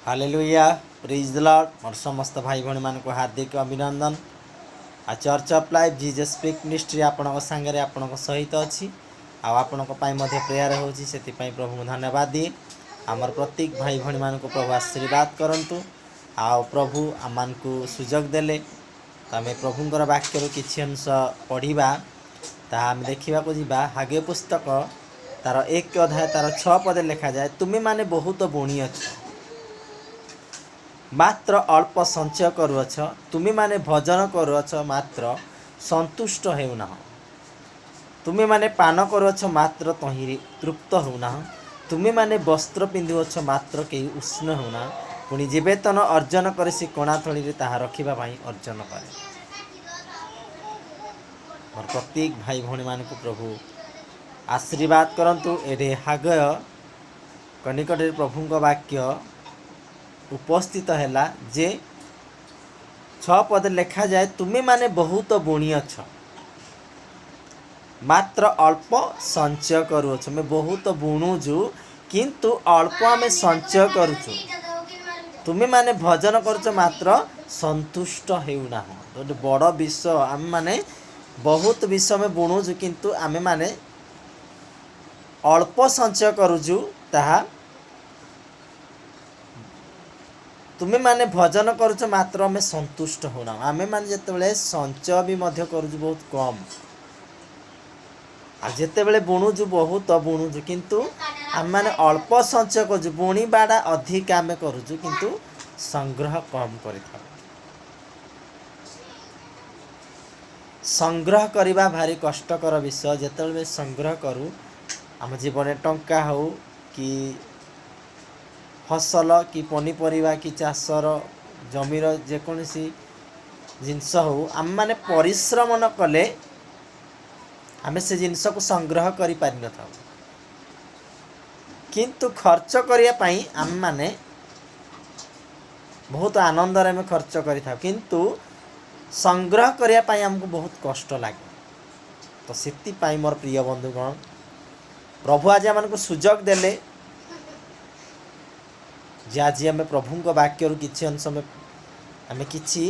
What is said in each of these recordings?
Hallelujah praise the lord मोर समस्त भाई भणी मान को हार्दिक अभिनंदन। आ church of life Jesus speak ministry आपण सांगे आपण सहित अच्छी आपण प्रेयर होची से प्रभु को धन्यवाद दिए। आमर प्रत्येक भाई भणी मान को प्रभु आशीर्वाद करंतु। आ प्रभु आम को सुजोग देले तो आम प्रभुंर वाक्यर किसी अंश पढ़ा ताम देखा जा हागे पुस्तक तार 1 अध्याय तार 6 पदे लिखा जाए तुम्हें माने बहुत बुणी अच्छ मात्र अल्प संचय करुअछ तुम्हें माने भजन करुअछ मात्र संतुष्ट हेउना तुम्हें माने पान करुअछ मात्र तहिरी तृप्त होना तुम्हें माने वस्त्र पिंधुअछ मात्र कई उष्ण होना पुणी जे वेतन अर्जन करे से कोणा थली ताहा रखिबा पई अर्जन करे। और प्रत्येक भाई भणी मान को प्रभु आशीर्वाद करंतु। एडे हागय कनिकटे प्रभुଙ୍କ वाक्य उपस्थित हैला जे 6 पद लिखा जाए तुम्हें माने बहुत बुणी अच्छ मात्र अल्प संचय करुछ मैं बहुत बुणुजु किंतु अल्प आम संचय करुछु तुम्हें माने भजन करुछ मात्र संतुष्ट हेउना गोटे बड़ विषय आम माने बहुत विषय में बुणुजु किंतु आम माने अल्प संचय करुछु ताहा तुम्हें माने भजन करुछ मात्र आम संतुष्ट होना आमे माने जेतेबेले संचय भी मध्य करुछु बहुत कम आ जेतेबेले बुणुजु बहुत बुणुजु किंतु आम माने अल्प संचय करुछु बुणी बाड़ा अधिक आमे करुछु किंतु संग्रह कम करिथा। संग्रह करबा भारी कष्टकर विषय जेतेबेले संग्रह करू आम जीवन टंका हो कि फसल कि पनीपरिया कि चाषर जमीर जेकोसी जिनस हो आम माने परिश्रम न कले आम से जिनस को संग्रह करि पारि न था किंतु खर्च करिया पई आम माने बहुत आनंद रे में खर्च करि था किंतु संग्रह करिया पई हमको बहुत कष्ट लागे। तो सेति पई मोर प्रिय बंधुगण प्रभु आज आम को सुजोग देले जे आज आम प्रभु वाक्य किसी अंश में आम कि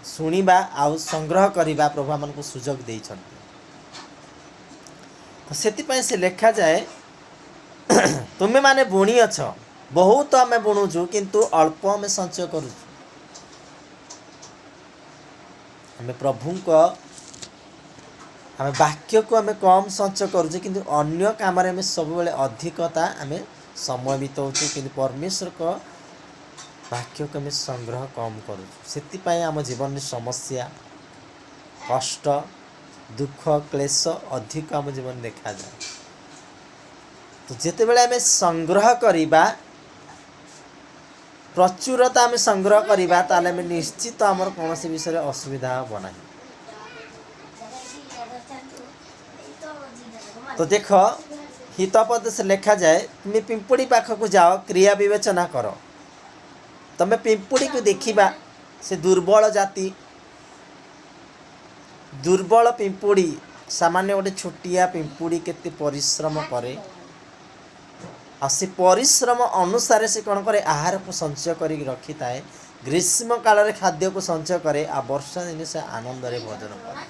शुणा आउ संग्रह करवा प्रभु आम को सुजोग दे। तो से लिखा जाए तुम्हें माने बुणी अछ बहुत आम बुणुचु किंतु अल्प आम संचय करुँ आम प्रभु आम वाक्य को आम कम संचय करुँ किंतु अन्य काम आम सब अधिकता आम समय बिताऊँ कि परमेश्वर को वाक्य को आम संग्रह कम करूँ आम जीवन समस्या कष्ट दुख क्लेश अधिक आम जीवन देखा जाए। तो जिते बड़े आम संग्रह करवा प्रचुरता आम संग्रह करवा ताले आम निश्चित आमर कौन विषय असुविधा हम ना। तो देख हितपद से लिखा जाए तुम्हें पिंपुड़ी पाखक जाओ क्रिया विवेचना कर तुम्हें पिंपुड़ी को देखा से दुर्बल जाति दुर्बल पिंपुड़ी सामान्य गोटे छोटिया पिंपुड़ी केते परिश्रम करे आ से परिश्रम अनुसार से कौन करे आहार को संचय कर रखी थाए ग्रीष्म काल रे खाद्य को संचय करे आ वर्षा दिन से आनंद रे भोजन करे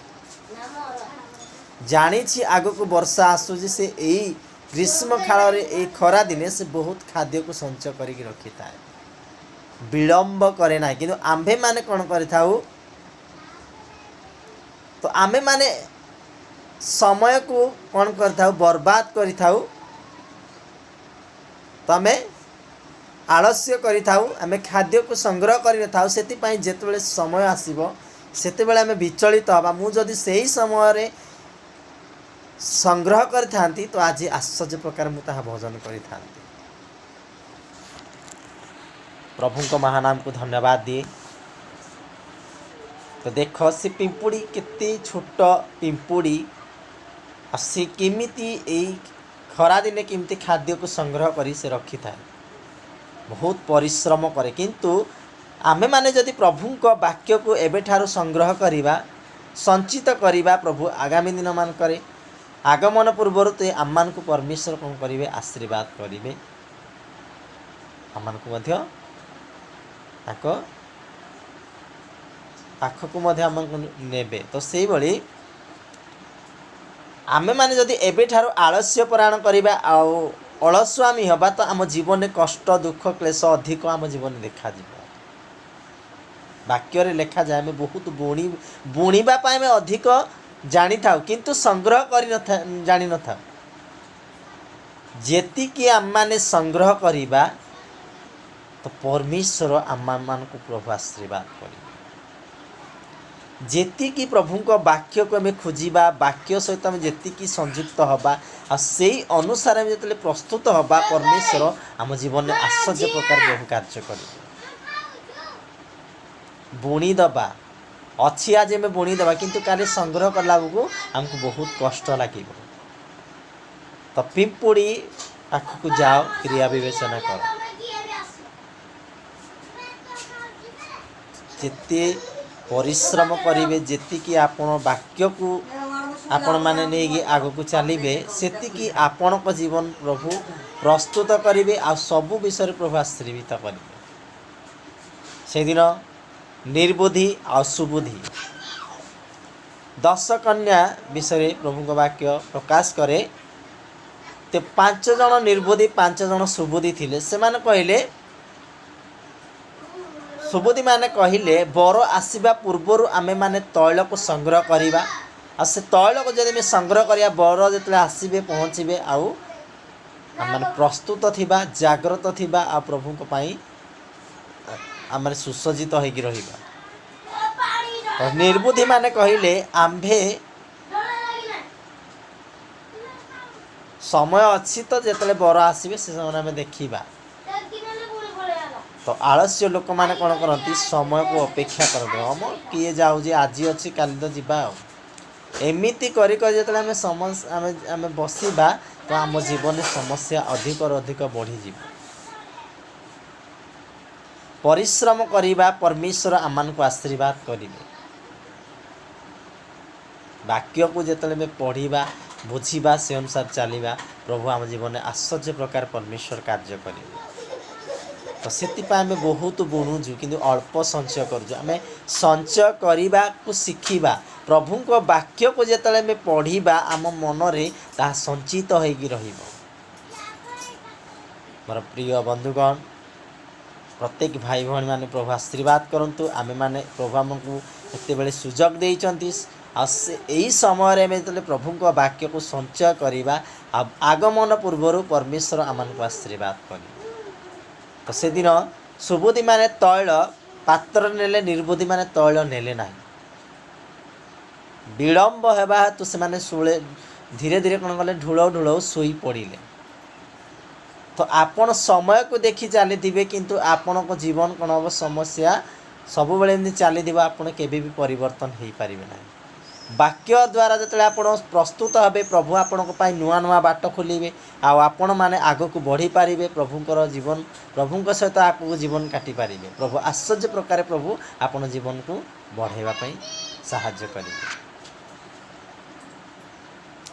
जानी आग को वर्षा आसूची से यही ग्रीष्म काल रे खरा दिने से बहुत खाद्य को संचय कर रखी थाए विलंब करे ना कि आम्भे माने कौन करि थाउ तो आमे माने समय को कौन कर थाउ बर्बाद करि थाउ तो आमे आलस्य करि थाउ आमे खाद्य को संग्रह करि थाउ सेति पई जेतेबेले समय आसीबो सेतेबेले आमे विचलित हबा मु जदि सेही समय रे संग्रह करि थांती तो आज आश्चर्य प्रकार मु ताहा भोजन करि थांती। प्रभु को महानाम को धन्यवाद दिए। तो देख से पिंपुड़ी केते छोट पिंपुड़ी से केमिति खरा दिने केमिति खाद्य को संग्रह करी से रखी थाए बहुत परिश्रम करे किंतु आमे माने जदि प्रभु को वाक्य को एबे ठारू संग्रह करिबा संचित करिबा प्रभु आगामी दिन मान करे आगमन पूर्वर तो आम को परमेश्वर कौन करेंगे आशीर्वाद करेंगे ଆମମାନଙ୍କୁ ମଧ୍ୟ ତାଙ୍କ ପାଖକୁ ମଧ୍ୟ ଆମକୁ ନେବେ। ତ ସେଇଭଳି ଆମେମାନେ ଯଦି ଏବେଠାରୁ ଆଳସ୍ୟ ପରାୟଣ କରିବା ଆଉ ଅଳସୁଆମୀ ହେବା ତ ଆମ ଜୀବନରେ କଷ୍ଟ ଦୁଃଖ କ୍ଲେଶ ଅଧିକ ଆମ ଜୀବନରେ ଦେଖାଯିବ। ବାକ୍ୟରେ ଲେଖାଯାଏ ଆମେ ବହୁତ ବୁଣିବା ପାଇଁ ଆମେ ଅଧିକ ଜାଣିଥାଉ କିନ୍ତୁ ସଂଗ୍ରହ ଜାଣିନଥାଉ। ଯେତିକି ଆମମାନେ ସଂଗ୍ରହ କରିବା ତ ପରମେଶ୍ୱର ଆମମାନଙ୍କୁ ପ୍ରଭୁ ଆଶୀର୍ବାଦ କରିବେ। ଯେତିକି ପ୍ରଭୁଙ୍କ ବାକ୍ୟକୁ ଆମେ ଖୋଜିବା, ବାକ୍ୟ ସହିତ ଆମେ ଯେତିକି ସଂଯୁକ୍ତ ହେବା ଆଉ ସେଇ ଅନୁସାରେ ଆମେ ଯେତେବେଳେ ପ୍ରସ୍ତୁତ ହେବା ପରମେଶ୍ୱର ଆମ ଜୀବନରେ ଆଶ୍ଚର୍ଯ୍ୟ ପ୍ରକାର ପ୍ରଭୁ କାର୍ଯ୍ୟ କରିବେ। ବୁଣିଦେବା ଅଛି ଆଜି ଆମେ ବୁଣିଦେବା କିନ୍ତୁ କାଲି ସଂଗ୍ରହ କଲା ବେଳକୁ ଆମକୁ ବହୁତ କଷ୍ଟ ଲାଗିବ। ତ ପିମ୍ପୁଡ଼ି ପାଖକୁ ଯାଅ, କ୍ରିୟା ବିବେଚନା କର। ଯେତେ ପରିଶ୍ରମ କରିବେ, ଯେତିକି ଆପଣ ବାକ୍ୟକୁ ଆପଣମାନେ ନେଇକି ଆଗକୁ ଚାଲିବେ ସେତିକି ଆପଣଙ୍କ ଜୀବନ ପ୍ରଭୁ ପ୍ରସ୍ତୁତ କରିବେ ଆଉ ସବୁ ବିଷୟରେ ପ୍ରଭୁ ଆଶୀର୍ବାଦ କରିବେ। ସେଦିନ ନିର୍ବୁଦ୍ଧି ଆଉ ସୁବୁଦ୍ଧି 10 କନ୍ୟା ବିଷୟରେ ପ୍ରଭୁଙ୍କ ବାକ୍ୟ ପ୍ରକାଶ କରେ। ତ 5 ଜଣ ନିର୍ବୁଦ୍ଧି 5 ଜଣ ସୁବୁଦ୍ଧି ଥିଲେ। ସେମାନେ କହିଲେ, ସୁବୁଦ୍ଧି ମାନେ କହିଲେ ବର ଆସିବା ପୂର୍ବରୁ ଆମେମାନେ ତୈଳକୁ ସଂଗ୍ରହ କରିବା ଆଉ ସେ ତୈଳକୁ ଯଦି ଆମେ ସଂଗ୍ରହ କରିବା ବର ଯେତେବେଳେ ଆସିବେ ପହଞ୍ଚିବେ ଆଉ ଆମମାନେ ପ୍ରସ୍ତୁତ ଥିବା, ଜାଗ୍ରତ ଥିବା ଆଉ ପ୍ରଭୁଙ୍କ ପାଇଁ ଆମେ ସୁସଜ୍ଜିତ ହେଇକି ରହିବା। ନିର୍ବୁଦ୍ଧି ମାନେ କହିଲେ ଆମ୍ଭେ ସମୟ ଅଛି ତ ଯେତେବେଳେ ବର ଆସିବେ ସେ ସମୟରେ ଆମେ ଦେଖିବା। ତ ଆଳସ୍ୟ ଲୋକମାନେ କ'ଣ କରନ୍ତି, ସମୟକୁ ଅପେକ୍ଷା କରନ୍ତି। ହଁ ମ କିଏ ଯାଉଛି, ଆଜି ଅଛି କାଲି ତ ଯିବା ଆଉ। ଏମିତି କରି କରି ଯେତେବେଳେ ଆମେ ବସିବା ତ ଆମ ଜୀବନରେ ସମସ୍ୟା ଅଧିକରୁ ଅଧିକ ବଢ଼ିଯିବ। ପରିଶ୍ରମ କରିବା ପରମେଶ୍ୱର ଆମମାନଙ୍କୁ ଆଶୀର୍ବାଦ କରିବେ। ବାକ୍ୟକୁ ଯେତେବେଳେ ଆମେ ପଢ଼ିବା, ବୁଝିବା, ସେ ଅନୁସାରେ ଚାଲିବା ପ୍ରଭୁ ଆମ ଜୀବନରେ ଆଶ୍ଚର୍ଯ୍ୟ ପ୍ରକାର ପରମେଶ୍ୱର କାର୍ଯ୍ୟ କରିବେ। ତ ସେଥିପାଇଁ ଆମେ ବହୁତ ବୁଣୁଛୁ କିନ୍ତୁ ଅଳ୍ପ ସଞ୍ଚୟ କରୁଛୁ। ଆମେ ସଞ୍ଚୟ କରିବାକୁ ଶିଖିବା। ପ୍ରଭୁଙ୍କ ବାକ୍ୟକୁ ଯେତେବେଳେ ଆମେ ପଢ଼ିବା ଆମ ମନରେ ତାହା ସଞ୍ଚିତ ହୋଇକି ରହିବ। ମୋର ପ୍ରିୟ ବନ୍ଧୁଗଣ, ପ୍ରତ୍ୟେକ ଭାଇ ଭଉଣୀମାନେ ପ୍ରଭୁ ଆଶୀର୍ବାଦ କରନ୍ତୁ। ଆମେମାନେ ପ୍ରଭୁ ଆମକୁ ଏତେବେଳେ ସୁଯୋଗ ଦେଇଛନ୍ତି ଆଉ ଏହି ସମୟରେ ଆମେ ଯେତେବେଳେ ପ୍ରଭୁଙ୍କ ବାକ୍ୟକୁ ସଞ୍ଚୟ କରିବା ଆଉ ଆଗମନ ପୂର୍ବରୁ ପରମେଶ୍ୱର ଆମମାନଙ୍କୁ ଆଶୀର୍ବାଦ କରିବେ। ତ ସେଦିନ ସୁବୁଦ୍ଧିମାନେ ତୈଳ ପାତ୍ର ନେଲେ, ନିର୍ବୁଦ୍ଧିମାନେ ତୈଳ ନେଲେ ନାହିଁ। ବିଳମ୍ବ ହେବା ହେତୁ ସେମାନେ ଧୀରେ ଧୀରେ କ'ଣ କଲେ, ଢୁଳଉ ଶୋଇ ପଡ଼ିଲେ। ତ ଆପଣ ସମୟକୁ ଦେଖି ଚାଲିଥିବେ କିନ୍ତୁ ଆପଣଙ୍କ ଜୀବନ କ'ଣ ହେବ, ସମସ୍ୟା ସବୁବେଳେ ଏମିତି ଚାଲିଥିବ, ଆପଣ କେବେ ବି ପରିବର୍ତ୍ତନ ହେଇପାରିବେ ନାହିଁ। ବାକ୍ୟ ଦ୍ୱାରା ଯେତେବେଳେ ଆପଣ ପ୍ରସ୍ତୁତ ହେବେ ପ୍ରଭୁ ଆପଣଙ୍କ ପାଇଁ ନୂଆ ନୂଆ ବାଟ ଖୋଲିବେ ଆଉ ଆପଣମାନେ ଆଗକୁ ବଢ଼ିପାରିବେ। ପ୍ରଭୁଙ୍କ ସହିତ ଆଗକୁ ଜୀବନ କାଟିପାରିବେ। ପ୍ରଭୁ ଆଶ୍ଚର୍ଯ୍ୟ ପ୍ରକାର ପ୍ରଭୁ ଆପଣ ଜୀବନକୁ ବଢ଼ାଇବା ପାଇଁ ସାହାଯ୍ୟ କରିବେ।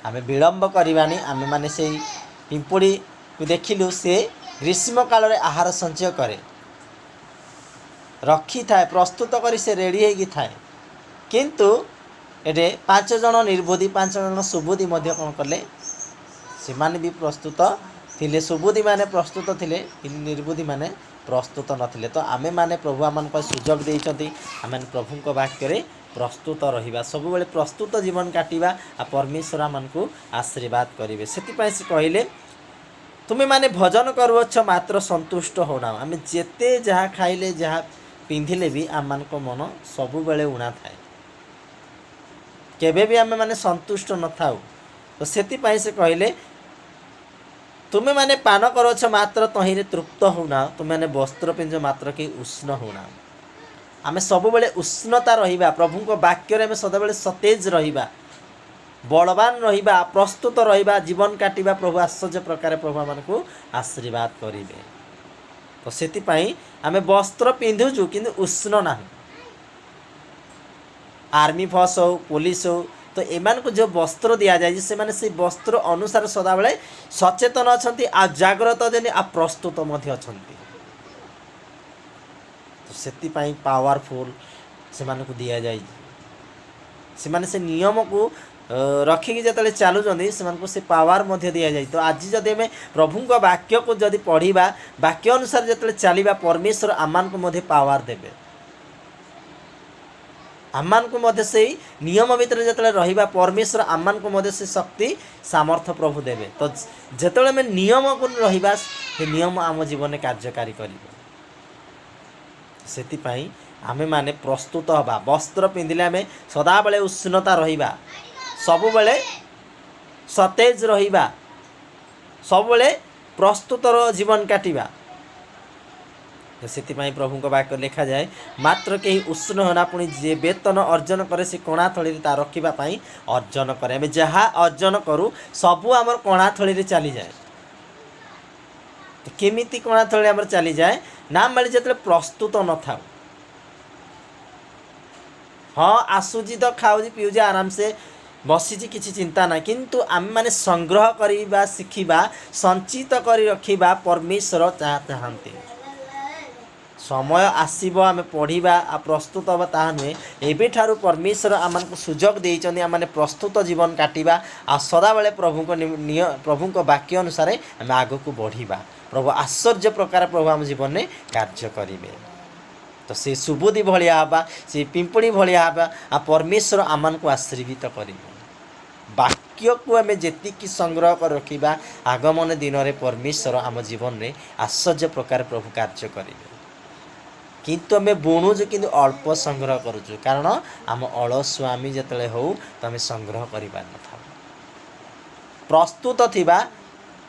ଆମେ ବିଳମ୍ବ କରିବାନି। ଆମେମାନେ ସେଇ ପିମ୍ପୁଡ଼ିକୁ ଦେଖିଲୁ, ସେ ଗ୍ରୀଷ୍ମ କାଳରେ ଆହାର ସଞ୍ଚୟ କରେ, ରଖିଥାଏ, ପ୍ରସ୍ତୁତ କରି ସେ ରେଡ଼ି ହେଇକି ଥାଏ। କିନ୍ତୁ ଏଠି 5 ଜଣ ନିର୍ବୁଦ୍ଧି 5 ଜଣ ସୁବୁଦ୍ଧି ମଧ୍ୟ କ'ଣ କଲେ, ସେମାନେ ବି ପ୍ରସ୍ତୁତ ଥିଲେ। ସୁବୁଦ୍ଧିମାନେ ପ୍ରସ୍ତୁତ ଥିଲେ କିନ୍ତୁ ନିର୍ବୁଦ୍ଧିମାନେ ପ୍ରସ୍ତୁତ ନଥିଲେ। ତ ଆମେମାନେ ପ୍ରଭୁ ଆମମାନଙ୍କୁ ସୁଯୋଗ ଦେଇଛନ୍ତି, ଆମେ ପ୍ରଭୁଙ୍କ ବାକ୍ୟରେ ପ୍ରସ୍ତୁତ ରହିବା, ସବୁବେଳେ ପ୍ରସ୍ତୁତ ଜୀବନ କାଟିବା ଆଉ ପରମେଶ୍ୱର ଆମମାନଙ୍କୁ ଆଶୀର୍ବାଦ କରିବେ। ସେଥିପାଇଁ ସେ କହିଲେ, ତୁମେମାନେ ଭଜନ କରୁଅଛ ମାତ୍ର ସନ୍ତୁଷ୍ଟ ହଉନାହ। ଆମେ ଯେତେ ଯାହା ଖାଇଲେ ଯାହା ପିନ୍ଧିଲେ ବି ଆମମାନଙ୍କ ମନ ସବୁବେଳେ ଉଣା ଥାଏ, କେବେ ବି ଆମେମାନେ ସନ୍ତୁଷ୍ଟ ନଥାଉ। ତ ସେଥିପାଇଁ ସେ କହିଲେ, ତୁମେମାନେ ପାନ କରୁଅଛ ମାତ୍ର ତହିଁରେ ତୃପ୍ତ ହଉନାହ, ତୁମେମାନେ ବସ୍ତ୍ର ପିନ୍ଧ ମାତ୍ର କେହି ଉଷ୍ଣ ହଉନାହ। ଆମେ ସବୁବେଳେ ଉଷ୍ଣତା ରହିବା, ପ୍ରଭୁଙ୍କ ବାକ୍ୟରେ ଆମେ ସଦାବେଳେ ସତେଜ ରହିବା, ବଳବାନ ରହିବା, ପ୍ରସ୍ତୁତ ରହିବା, ଜୀବନ କାଟିବା। ପ୍ରଭୁ ଆଶ୍ଚର୍ଯ୍ୟ ପ୍ରକାର ପ୍ରଭୁ ଆମମାନଙ୍କୁ ଆଶୀର୍ବାଦ କରିବେ। ତ ସେଥିପାଇଁ ଆମେ ବସ୍ତ୍ର ପିନ୍ଧୁଛୁ କିନ୍ତୁ ଉଷ୍ଣ ନାହିଁ। ଆର୍ମି ଫୋର୍ସ ହଉ, ପୋଲିସ ହଉ, ତ ଏମାନଙ୍କୁ ଯେଉଁ ବସ୍ତ୍ର ଦିଆଯାଇଛି ସେମାନେ ସେଇ ବସ୍ତ୍ର ଅନୁସାରେ ସଦାବେଳେ ସଚେତନ ଅଛନ୍ତି ଆଉ ଜାଗ୍ରତ ଅଛନ୍ତି ଆଉ ପ୍ରସ୍ତୁତ ମଧ୍ୟ ଅଛନ୍ତି। ସେଥିପାଇଁ ପାୱାରଫୁଲ୍ ସେମାନଙ୍କୁ ଦିଆଯାଏ। ସେମାନେ ସେ ନିୟମକୁ ରଖିକି ଯେତେବେଳେ ଚାଲୁଛନ୍ତି ସେମାନଙ୍କୁ ସେ ପାୱାର ମଧ୍ୟ ଦିଆଯାଏ। ତ ଆଜି ଯଦି ଆମେ ପ୍ରଭୁଙ୍କ ବାକ୍ୟକୁ ଯଦି ପଢ଼ିବା, ବାକ୍ୟ ଅନୁସାରେ ଯେତେବେଳେ ଚାଲିବା, ପରମେଶ୍ୱର ଆମମାନଙ୍କୁ ମଧ୍ୟ ପାୱାର ଦେବେ। ଆମମାନଙ୍କୁ ମଧ୍ୟ ସେଇ ନିୟମ ଭିତରେ ଯେତେବେଳେ ରହିବା, ପରମେଶ୍ୱର ଆମମାନଙ୍କୁ ମଧ୍ୟ ସେ ଶକ୍ତି ସାମର୍ଥ୍ୟ ପ୍ରଭୁ ଦେବେ। ତ ଯେତେବେଳେ ଆମେ ନିୟମକୁ ରହିବା, ସେ ନିୟମ ଆମ ଜୀବନରେ କାର୍ଯ୍ୟକାରୀ କରିବ। ସେଥିପାଇଁ ଆମେମାନେ ପ୍ରସ୍ତୁତ ହେବା। ବସ୍ତ୍ର ପିନ୍ଧିଲେ ଆମେ ସଦାବେଳେ ଉଷ୍ଣତା ରହିବା, ସବୁବେଳେ ସତେଜ ରହିବା, ସବୁବେଳେ ପ୍ରସ୍ତୁତର ଜୀବନ କାଟିବା। ସେଥିପାଇଁ ପ୍ରଭୁଙ୍କ ବାକ୍ୟ ଲେଖାଯାଏ, ମାତ୍ର କେହି ଉଷ୍ଣ ହେନା, ପୁଣି ଯିଏ ବେତନ ଅର୍ଜନ କରେ ସେ କଣା ଥଳିରେ ତା ରଖିବା ପାଇଁ ଅର୍ଜନ କରେ। ଆମେ ଯାହା ଅର୍ଜନ କରୁ ସବୁ ଆମର କଣା ଥଳିରେ ଚାଲିଯାଏ। କେମିତି କଣା ଥଳିରେ ଆମର ଚାଲିଯାଏ ନା, ଆମେ ଯେତେବେଳେ ପ୍ରସ୍ତୁତ ନଥାଉ, ହଁ ଆସୁଛି ତ ଖାଉଛି ପିଉଛି ଆରାମସେ ବସିଛି, କିଛି ଚିନ୍ତା ନାହିଁ, କିନ୍ତୁ ଆମେମାନେ ସଂଗ୍ରହ କରିବା ଶିଖିବା, ସଞ୍ଚିତ କରି ରଖିବା ପରମେଶ୍ୱର ଚାହାନ୍ତି। ସମୟ ଆସିବ ଆମେ ପଢ଼ିବା ଆଉ ପ୍ରସ୍ତୁତ ହେବା, ତାହା ନୁହେଁ। ଏବେଠାରୁ ପରମେଶ୍ୱର ଆମମାନଙ୍କୁ ସୁଯୋଗ ଦେଇଛନ୍ତି, ଆମମାନେ ପ୍ରସ୍ତୁତ ଜୀବନ କାଟିବା ଆଉ ସଦାବେଳେ ପ୍ରଭୁଙ୍କ ବାକ୍ୟ ଅନୁସାରେ ଆମେ ଆଗକୁ ବଢ଼ିବା। ପ୍ରଭୁ ଆଶ୍ଚର୍ଯ୍ୟ ପ୍ରକାର ପ୍ରଭୁ ଆମ ଜୀବନରେ କାର୍ଯ୍ୟ କରିବେ। ତ ସେ ସୁବୁଦ୍ଧି ଭଳିଆ ହେବା, ସେ ପିମ୍ପୁଡ଼ି ଭଳିଆ ହେବା ଆଉ ପରମେଶ୍ୱର ଆମମାନଙ୍କୁ ଆଶୀର୍ବାଦ କରିବେ। ବାକ୍ୟକୁ ଆମେ ଯେତିକି ସଂଗ୍ରହ କରି ରଖିବା, ଆଗମନ ଦିନରେ ପରମେଶ୍ୱର ଆମ ଜୀବନରେ ଆଶ୍ଚର୍ଯ୍ୟ ପ୍ରକାର ପ୍ରଭୁ କାର୍ଯ୍ୟ କରିବେ। କିନ୍ତୁ ଆମେ ବୁଣୁଛୁ କିନ୍ତୁ ଅଳ୍ପ ସଂଗ୍ରହ କରୁଛୁ, କାରଣ ଆମ ଅଳସୁଆମୀ ଯେତେବେଳେ ହଉ ତ ଆମେ ସଂଗ୍ରହ କରିପାରିନଥାଉ। ପ୍ରସ୍ତୁତ ଥିବା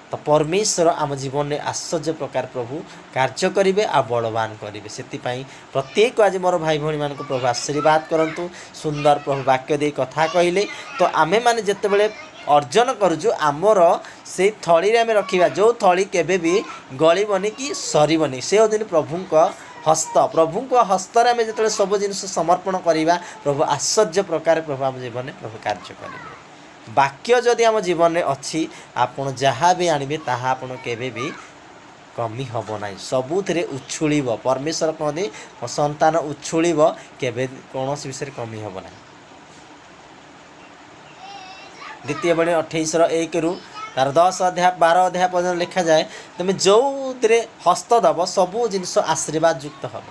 ତ ପରମେଶ୍ୱର ଆମ ଜୀବନରେ ଆଶ୍ଚର୍ଯ୍ୟ ପ୍ରକାର ପ୍ରଭୁ କାର୍ଯ୍ୟ କରିବେ ଆଉ ବଳବାନ କରିବେ। ସେଥିପାଇଁ ପ୍ରତ୍ୟେକ ଆଜି ମୋର ଭାଇ ଭଉଣୀମାନଙ୍କୁ ପ୍ରଭୁ ଆଶୀର୍ବାଦ କରନ୍ତୁ। ସୁନ୍ଦର ପ୍ରଭୁ ବାକ୍ୟ ଦେଇ କଥା କହିଲେ। ତ ଆମେମାନେ ଯେତେବେଳେ ଅର୍ଜନ କରୁଛୁ, ଆମର ସେଇ ଥଳିରେ ଆମେ ରଖିବା, ଯେଉଁ ଥଳି କେବେ ବି ଗଳିବନି କି ସରିବନି। ସେ ହେଉଛନ୍ତି ପ୍ରଭୁଙ୍କ ହସ୍ତ। ପ୍ରଭୁଙ୍କ ହସ୍ତରେ ଆମେ ଯେତେବେଳେ ସବୁ ଜିନିଷ ସମର୍ପଣ କରିବା, ପ୍ରଭୁ ଆଶ୍ଚର୍ଯ୍ୟ ପ୍ରକାର ପ୍ରଭୁ ଆମ ଜୀବନରେ ପ୍ରଭୁ କାର୍ଯ୍ୟ କରିବେ। ବାକ୍ୟ ଯଦି ଆମ ଜୀବନରେ ଅଛି, ଆପଣ ଯାହା ବି ଆଣିବେ ତାହା ଆପଣ କେବେ ବି କମି ହେବ ନାହିଁ, ସବୁଥିରେ ଉଛୁଳିବ। ପରମେଶ୍ୱର କହନ୍ତି ସନ୍ତାନ ଉଛୁଳିବ, କେବେ କୌଣସି ବିଷୟରେ କମି ହେବ ନାହିଁ। ଦ୍ୱିତୀୟ ବାଣୀ 28:1 ତାର 10 ଅଧ୍ୟାୟ 12 ଅଧ୍ୟାୟ ପର୍ଯ୍ୟନ୍ତ ଲେଖାଯାଏ, ତୁମେ ଯେଉଁଥିରେ ହସ୍ତ ଦେବ ସବୁ ଜିନିଷ ଆଶୀର୍ବାଦ ଯୁକ୍ତ ହେବ।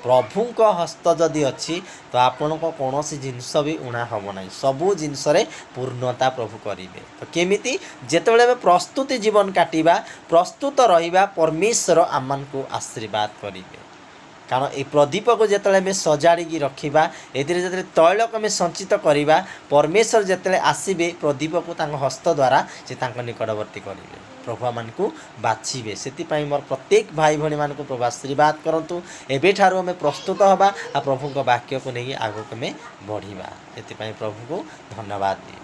ପ୍ରଭୁଙ୍କ ହସ୍ତ ଯଦି ଅଛି ତ ଆପଣଙ୍କ କୌଣସି ଜିନିଷ ବି ଉଣା ହେବ ନାହିଁ, ସବୁ ଜିନିଷରେ ପୂର୍ଣ୍ଣତା ପ୍ରଭୁ କରିବେ। ତ କେମିତି? ଯେତେବେଳେ ଆମେ ପ୍ରସ୍ତୁତି ଜୀବନ କାଟିବା, ପ୍ରସ୍ତୁତ ରହିବା, ପରମେଶ୍ୱର ଆମମାନଙ୍କୁ ଆଶୀର୍ବାଦ କରିବେ। କାରଣ ଏ ପ୍ରଦୀପକୁ ଯେତେବେଳେ ଆମେ ସଜାଡ଼ିକି ରଖିବା, ଏଥିରେ ଯେତେବେଳେ ତୈଳକୁ ଆମେ ସଞ୍ଚିତ କରିବା, ପରମେଶ୍ୱର ଯେତେବେଳେ ଆସିବେ ପ୍ରଦୀପକୁ ତାଙ୍କ ହସ୍ତ ଦ୍ୱାରା ସେ ତାଙ୍କ ନିକଟବର୍ତ୍ତୀ କରିବେ, ପ୍ରଭୁ ଆମମାନଙ୍କୁ ବାଛିବେ। ସେଥିପାଇଁ ମୋର ପ୍ରତ୍ୟେକ ଭାଇ ଭଉଣୀମାନଙ୍କୁ ପ୍ରଭୁ ଆଶୀର୍ବାଦ କରନ୍ତୁ। ଏବେଠାରୁ ଆମେ ପ୍ରସ୍ତୁତ ହେବା ଆଉ ପ୍ରଭୁଙ୍କ ବାକ୍ୟକୁ ନେଇ ଆଗକୁ ଆମେ ବଢ଼ିବା। ସେଥିପାଇଁ ପ୍ରଭୁଙ୍କୁ ଧନ୍ୟବାଦ ଦିଏ।